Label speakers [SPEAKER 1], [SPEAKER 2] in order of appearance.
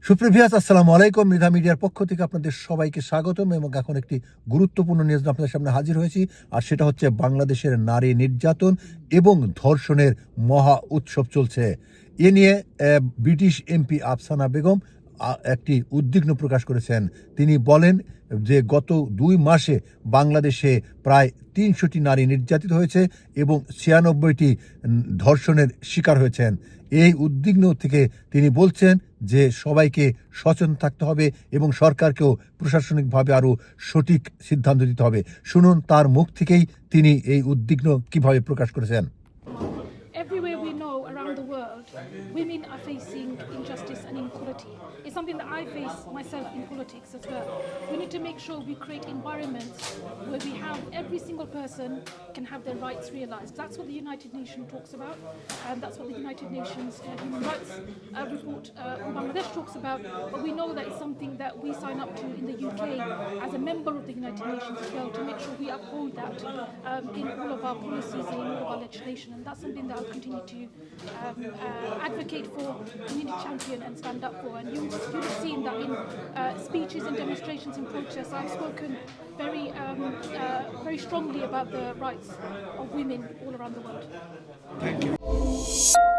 [SPEAKER 1] সুপ্রিভিয়াস আসসালামু আলাইকুম। মৃধা মিডিয়ার পক্ষ থেকে আপনাদের সবাইকে স্বাগতম এবং এখন একটি গুরুত্বপূর্ণ নিউজ আপনাদের সামনে হাজির হয়েছি। আর সেটা হচ্ছে বাংলাদেশের নারী নির্যাতন এবং ধর্ষণের মহা উৎসব চলছে। এ নিয়ে ব্রিটিশ এমপি আফসানা বেগম একটি উদ্বিগ্ন প্রকাশ করেছেন। তিনি বলেন যে গত 2 মাসে বাংলাদেশে প্রায় 300টি নারী নির্যাতিত হয়েছে এবং 96টি ধর্ষণের শিকার হয়েছেন। এই উদ্বিগ্ন থেকে তিনি বলছেন যে সবাইকে সচেতন থাকতে হবে এবং সরকারকেও প্রশাসনিকভাবে আরও সঠিক সিদ্ধান্ত দিতে হবে। শুনুন তার মুখ থেকেই তিনি এই উদ্বিগ্ন কিভাবে প্রকাশ করেছেন।
[SPEAKER 2] Everywhere we know around the world, women are facing injustice and inequality. It's something that I face myself in politics as well. We need to make sure we create environments where we have every single person can have their rights realized. That's what the United Nations talks about, and that's what the United Nations Human Rights Report on Bangladesh talks about. But we know that it's something that we sign up to in the UK as a member of the United Nations as well, to make sure we uphold that in all of our policies and in all of our legislation. And that's something that I'll continue to advocate for, continue to champion and stand up for. And you've seen that in speeches and demonstrations and protests, I've spoken very strongly about the rights of women all around the world.
[SPEAKER 3] Thank you.